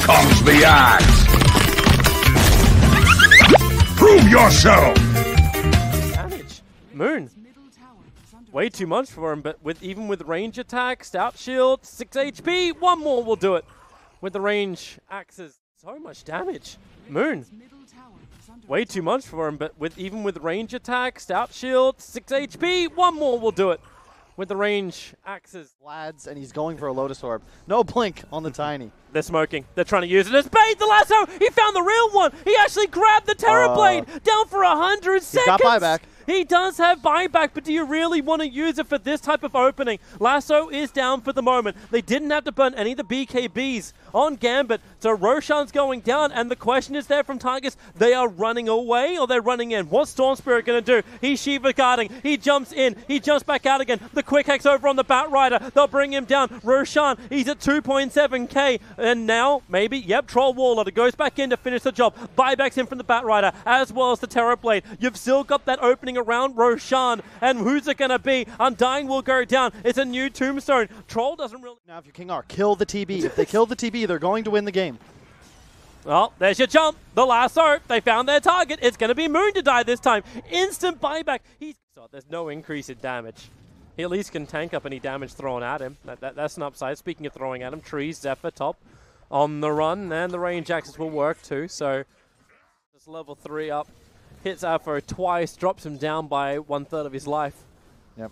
comes the axe! Prove yourself! Damage. Moon. Way too much for him, but even with range attack, stout shield, 6 HP, one more will do it. With the range axes, so much damage. Moon. Way too much for him, but even with range attack, stout shield, 6 HP, one more will do it. With the range axes. Lads, and he's going for a Lotus Orb. No blink on the Tiny. They're smoking. They're trying to use it as bait. The lasso. He found the real one. He actually grabbed the Terror Blade down for 100 seconds. He's got buyback. He does have buyback, but do you really want to use it for this type of opening? Lasso is down for the moment. They didn't have to burn any of the BKBs on Gambit, so Roshan's going down, and the question is there from Tigers, they are running away or they're running in? What's Storm Spirit going to do? He's Shiva guarding. He jumps in. He jumps back out again. The quick hex over on the Bat Rider. They'll bring him down. Roshan, he's at 2.7k, and now, maybe, yep, Troll Warlord goes back in to finish the job. Buybacks in from the Bat Rider, as well as the Terror Blade. You've still got that opening around Roshan, and who's it going to be? Undying will go down. It's a new tombstone. Troll doesn't really... Now if you're King R, kill the TB. If they kill the TB, they're going to win the game. Well, there's your jump. The lasso. They found their target. It's going to be Moon to die this time. Instant buyback. So there's no increase in damage. He at least can tank up any damage thrown at him. That's an upside. Speaking of throwing at him, Trees, Zephyr, top on the run, and the range axes will work too. So just level 3 up. Hits Afro twice, drops him down by 1/3 of his life. Yep.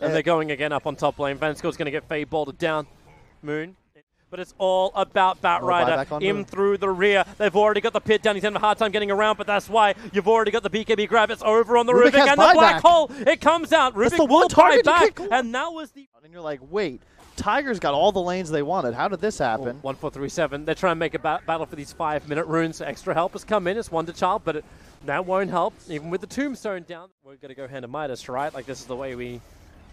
And they're going again up on top lane. Vanscore's going to get Fade bolted down. Moon. But it's all about Bat Rider. In through the rear. They've already got the pit down. He's having a hard time getting around, but that's why you've already got the BKB grab. It's over on the Rubik and the black hole. It comes out. Rubik will buy back. And that was the... And you're like, wait. Tigers got all the lanes they wanted. How did this happen? 1-4-3-7. They're trying to make a battle for these 5-minute runes. Extra help has come in. It's Wonder Child, but that won't help. Even with the tombstone down, we're going to go hand to Midas, right? Like, this is the way we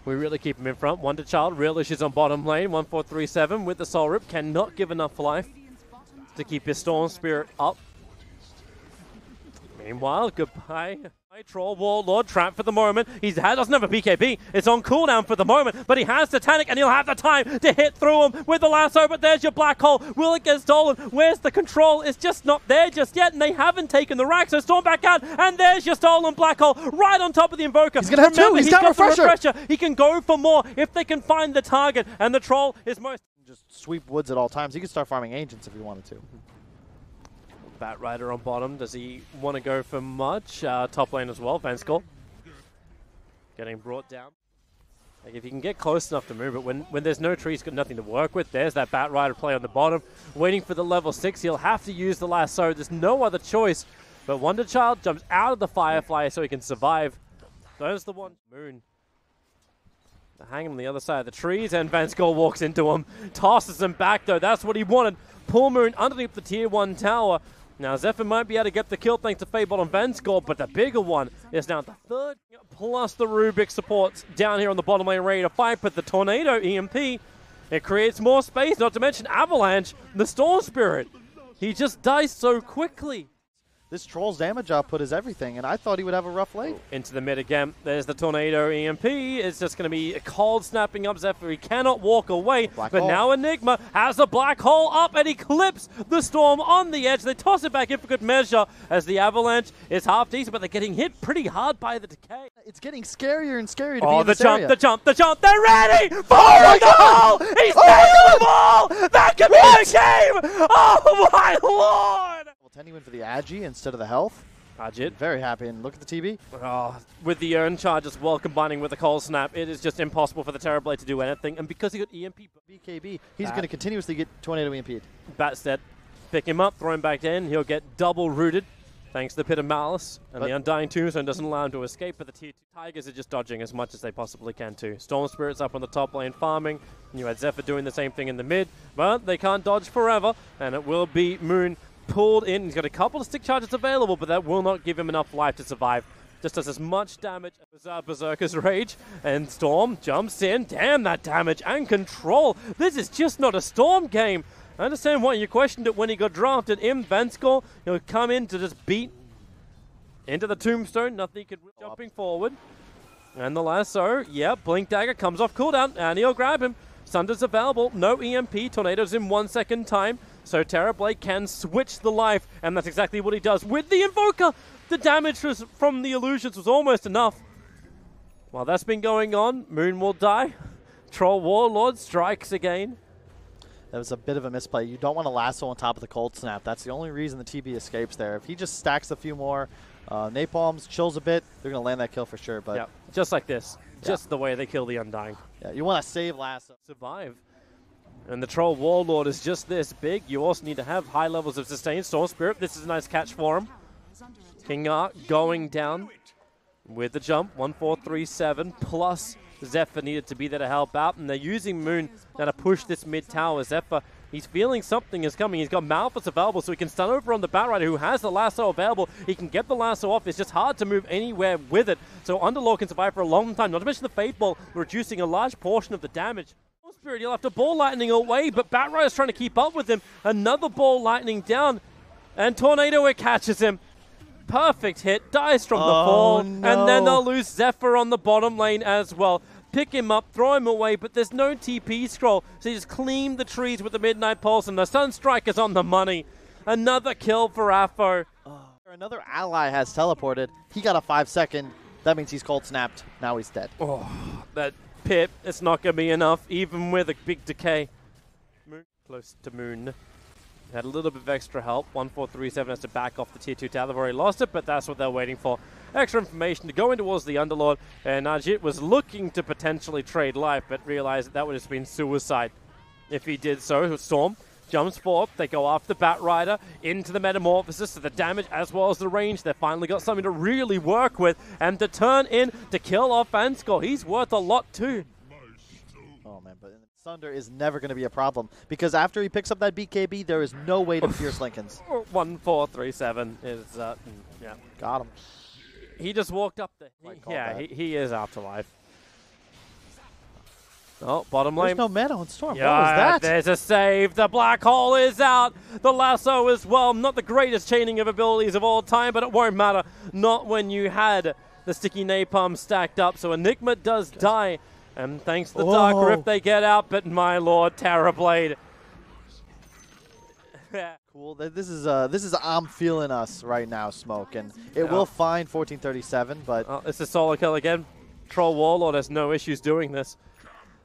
really keep him in front. Wonder Child, real issues on bottom lane. 1-4-3-7 with the Soul Rip. Cannot give enough life to keep his Storm Spirit up. Meanwhile, goodbye. Troll Warlord trapped for the moment. He doesn't have a BKB. It's on cooldown for the moment, but he has Titanic and he'll have the time to hit through him with the lasso, but there's your black hole. Will it get stolen? Where's the control? It's just not there just yet, and they haven't taken the rack, so Storm back out, and there's your stolen black hole right on top of the Invoker. He's going to have two. He's got refresher. He can go for more if they can find the target, and the Troll is most... Just sweep woods at all times. He could start farming Ancients if he wanted to. Bat Rider on bottom. Does he want to go for much? Top lane as well. Vanscore getting brought down. Like, if you can get close enough to move it, when there's no tree, he's got nothing to work with. There's that Bat Rider play on the bottom, waiting for the level 6. He'll have to use the lasso. There's no other choice. But Wonder Child jumps out of the Firefly so he can survive. There's the one. Moon. They hang him on the other side of the trees, and Vanscore walks into him. Tosses him back, though. That's what he wanted. Pull Moon underneath the tier 1 tower. Now, Zephyr might be able to get the kill thanks to Fable on Vanscore, but the bigger one is now the third, plus the Rubik supports down here on the bottom lane, ready to fight, but the Tornado EMP, it creates more space, not to mention Avalanche, the Storm Spirit. He just dies so quickly. This Troll's damage output is everything, and I thought he would have a rough lane. Into the mid again. There's the Tornado EMP. It's just going to be a cold snapping up Zephyr. He cannot walk away. Now Enigma has a black hole up, and he clips the Storm on the edge. They toss it back in for good measure as the Avalanche is half decent, but they're getting hit pretty hard by the decay. It's getting scarier and scarier to be in this area. The jump. They're ready for the goal! He's taking the ball! That could be the game! Oh, my Lord! Tenny went for the Agi instead of the health. Ajit. Very happy, and look at the TB. Oh, with the Urn Charge as well, combining with the Cold Snap, it is just impossible for the Terrorblade to do anything. And because he got EMP BKB, he's going to continuously get Tornado EMP'd. Batstead, pick him up, throw him back in. He'll get double rooted thanks to the Pit of Malice. And the Undying Tombstone doesn't allow him to escape, but the Tier 2 Tigers are just dodging as much as they possibly can too. Storm Spirit's up on the top lane farming. And you had Zephyr doing the same thing in the mid, but they can't dodge forever. And it will be Moon pulled in. He's got a couple of stick charges available, but that will not give him enough life to survive. Just does as much damage as Berserker's Rage. And Storm jumps in. Damn, that damage and control. This is just not a Storm game. I understand why you questioned it when he got drafted. Vanscore, he'll come in to just beat into the Tombstone. Nothing he could jumping forward. And the lasso, Blink Dagger comes off cooldown, and he'll grab him. Sunder's available, no EMP, Tornado's in 1 second time. so Terrorblade can switch the life, and that's exactly what he does with the Invoker. The damage from the illusions was almost enough. While that's been going on, Moon will die. Troll Warlord strikes again. That was a bit of a misplay. You don't want to lasso on top of the cold snap. That's the only reason the TB escapes there. If he just stacks a few more napalms, chills a bit, they're going to land that kill for sure. But yeah, just like this. Just the way they kill the Undying. Yeah, you want to save lasso. Survive. And the Troll Warlord is just this big. You also need to have high levels of sustain. Storm Spirit, this is a nice catch for him. King Art going down with the jump. 1437 plus Zephyr needed to be there to help out. And they're using Moon now to push this mid tower. Zephyr, he's feeling something is coming. He's got Malphus available, so he can stun over on the Batrider, who has the lasso available. He can get the lasso off. It's just hard to move anywhere with it. So Underlord can survive for a long time. Not to mention the Fate Ball, reducing a large portion of the damage. Spirit, he'll have to Ball Lightning away, but Batrider's trying to keep up with him. Another Ball Lightning down, and Tornado, it catches him. Perfect hit, dies from the fall, no. and then they'll lose Zephyr on the bottom lane as well. Pick him up, throw him away, but there's no TP scroll, so he just cleaned the trees with the Midnight Pulse, and the Sunstrike is on the money. Another kill for Afo. Another ally has teleported. He got a 5-second. That means he's cold snapped. Now he's dead. Oh, that pit, it's not going to be enough, even with a big decay. Moon, close to Moon. Had a little bit of extra help. 1437 has to back off the tier 2 tower. They've already lost it, but that's what they're waiting for. Extra information to go in towards the Underlord, and Najit was looking to potentially trade life, but realized that would have been suicide if he did so. Storm jumps forward. They go after the Batrider into the Metamorphosis, so the damage as well as the range. They've finally got something to really work with, and to turn in to kill off Vanskull. He's worth a lot too. Oh man, but Sunder is never going to be a problem, because after he picks up that BKB, there is no way to pierce Lincoln's. 1437 is, yeah. Got him. He just walked up there. Yeah, he is Afterlife. Oh, bottom lane. There's no mana on Storm. Yeah, what was that? There's a save. The Black Hole is out. The lasso as well. Not the greatest chaining of abilities of all time, but it won't matter. Not when you had the Sticky Napalm stacked up. So Enigma does die. And thanks to the Dark Rift, they get out. But my lord, Terrorblade. Cool. This is I'm feeling us right now, Smoke, and it will find 1437, but it's a solo kill again. Troll Warlord has no issues doing this.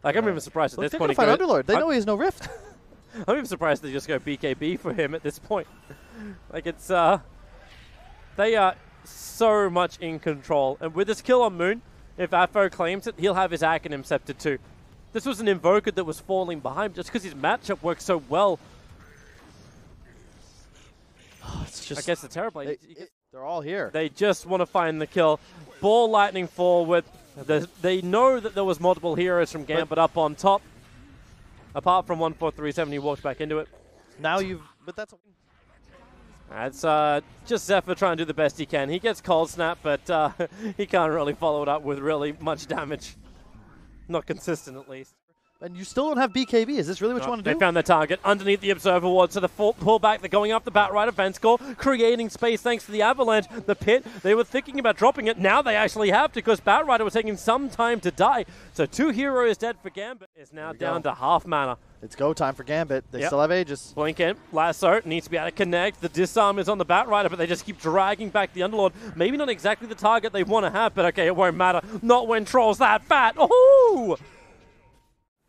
Like, I'm even surprised at this point. They're going to fight Underlord. They know he has no Rift. I'm even surprised they just go BKB for him at this point. Like, it's they are so much in control, and with this kill on Moon, if Afo claims it, he'll have his Arcanum Scepter too. This was an Invoker that was falling behind just because his matchup works so well. It's just, I guess the Terrorblade. They're all here. They just want to find the kill. Ball Lightning forward. They know that there was multiple heroes from Gambit up on top. Apart from 1437, he walks back into it. Now but that's... It's just Zephyr trying to do the best he can. He gets Cold Snap, but he can't really follow it up with really much damage. Not consistent, at least. And you still don't have BKB. Is this really what you want to do? They found their target underneath the Observer Ward, so the pullback, they're going after Batrider, Vanskull, creating space thanks to the Avalanche. The pit, they were thinking about dropping it. Now they actually have to, because Batrider was taking some time to die. So 2 heroes dead for Gambit. Is now down to half mana. It's go time for Gambit. They still have Aegis. Blink in, lasso, needs to be able to connect. The disarm is on the Batrider, but they just keep dragging back the Underlord. Maybe not exactly the target they want to have, but okay, it won't matter. Not when Troll's that fat. Oh!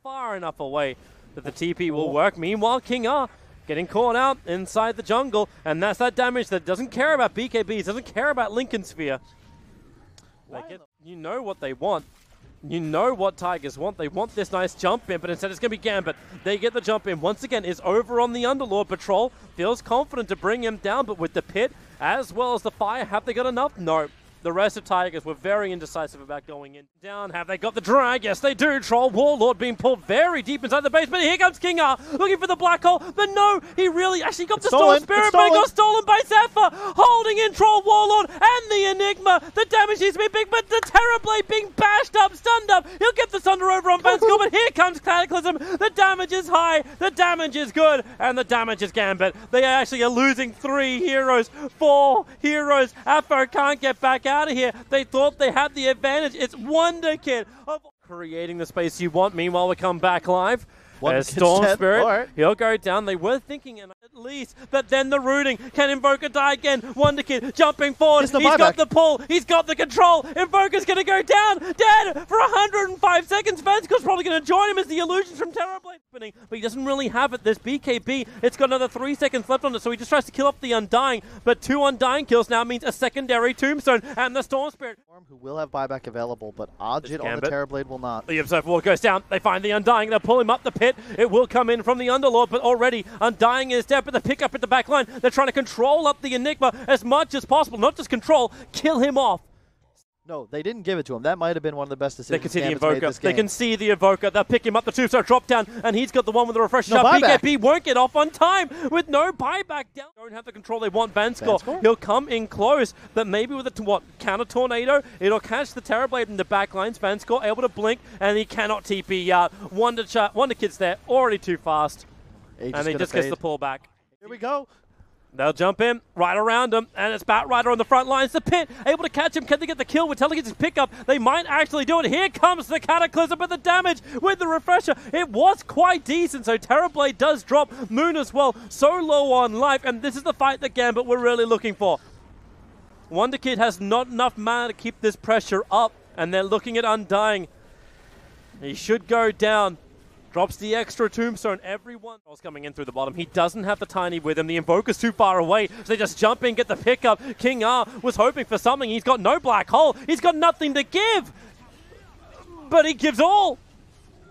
Far enough away that the TP will work. Meanwhile, King R getting caught out inside the jungle, and that's that damage that doesn't care about BKBs, doesn't care about Lincoln Sphere. You know what they want. You know what Tigers want. They want this nice jump in, but instead it's going to be Gambit. They get the jump in. Once again, is over on the Underlord. Patrol feels confident to bring him down, but with the pit as well as the fire, have they got enough? No. The rest of Tigers were very indecisive about going in. Down, have they got the drag? Yes, they do. Troll Warlord being pulled very deep inside the base, but here comes King R looking for the black hole, but no, he really actually got the Storm Spirit, but it got stolen by Zephyr, holding in Troll Warlord and the Enigma. The damage needs to be big, but the Terrorblade being bashed up, stunned up. He'll get the Thunder over on Vanskull, but here comes Cataclysm. The damage is high, the damage is good, and the damage is Gambit. They actually are losing 3 heroes, 4 heroes. Afo can't get back out of here. They thought they had the advantage. It's Wonder Kid of creating the space you want. Meanwhile, we come back live. There's Storm Spirit. He'll go down. They were thinking... At least, but then the rooting. Can Invoker die again? Wonder Kid jumping forward. He's buyback. got the pull. He's got the control. Invoker's going to go down. Dead for 105 seconds. Vanscore's probably going to join him as the illusions from Terrorblade happening, but he doesn't really have it. This BKB, it's got another 3 seconds left on it, so he just tries to kill up the Undying, but 2 Undying kills now means a secondary Tombstone and the Storm Spirit. Who will have buyback available, but Ajit on the Terrorblade will not. The Observer Ward goes down. They find the Undying. They'll pull him up the pit. It will come in from the Underlord, but already Undying is dead. But the pickup at the back line, they're trying to control up the Enigma as much as possible. Not just control, kill him off. No, they didn't give it to him. That might have been one of the best decisions. They can see the Invoker. They can see the Invoker. They'll pick him up. The Tombstone drop down, and he's got the one with the refresh shot. BKB won't get off on time with no buyback down. Don't have the control they want. Vanscore. He'll come in close, but maybe with a counter tornado, it'll catch the Terrorblade in the back lines. Vanscore able to blink, and he cannot TP out. Wonder Kid's there, already too fast, and he just gets the pullback. Here we go. They'll jump in, right around him, and it's Batrider on the front lines. The pit, able to catch him. Can they get the kill with Telegid's pickup? They might actually do it. Here comes the Cataclysm, but the damage with the refresher, it was quite decent, so Terrorblade does drop. Moon as well, so low on life, and this is the fight that Gambit we're really looking for. Wonder Kid has not enough mana to keep this pressure up, and they're looking at Undying. He should go down. Drops the extra Tombstone. Everyone was coming in through the bottom. He doesn't have the Tiny with him. The Invoker's too far away, so they just jump in, get the pickup. King R was hoping for something. He's got no black hole. He's got nothing to give. But he gives all.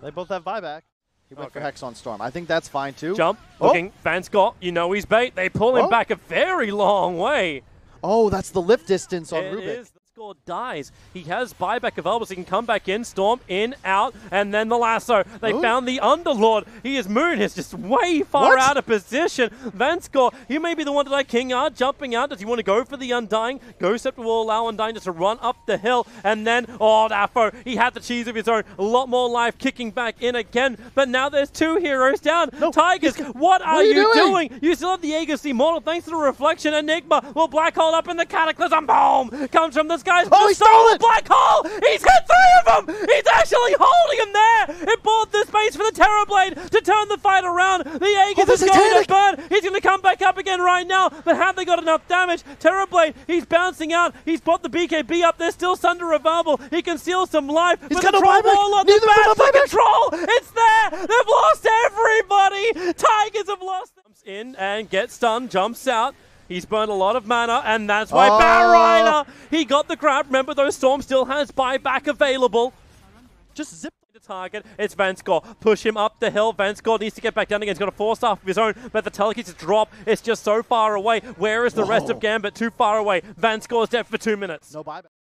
They both have buyback. He went for Hex on Storm. I think that's fine too. Jump. Looking. Vanscore, you know he's bait. They pull him back a very long way. Oh, that's the lift distance on Rubik. Score dies. He has buyback available, so he can come back in, Storm, in, out, and then the lasso. They found the Underlord. Moon is just way far out of position. Vanscore, he may be the one to like King R jumping out. Does he want to go for the Undying? Ghost Scepter will allow Undying just to run up the hill, and then, Dafo, he had the cheese of his own. A lot more life kicking back in again, but now there's 2 heroes down. No, Tigers, what are you doing? You still have the Aegis Immortal, thanks to the reflection. Enigma will black hole up in the Cataclysm. Boom! Comes from the skies. He stole it! Black hole! He's hit 3 of them! He's actually holding him there! It bought the space for the Terrorblade to turn the fight around. The Aegis is going to burn. He's going to come back up again right now, but have they got enough damage? Terrorblade, he's bouncing out. He's bought the BKB up. There's still Sunder available. He can steal some life. He's got no buyback. The control! It's there! They've lost everybody! Tigers have lost them. In and gets stunned, jumps out. He's burned a lot of mana, and that's why Batrider, he got the grab. Remember, though, Storm still has buyback available. Just zip the target. It's Vanscore. Push him up the hill. Vanscore needs to get back down again. He's got a 4-star of his own, but the telekinesis drop. It's just so far away. Where is the rest of Gambit? Too far away. Vanscore's dead for 2 minutes. No buyback.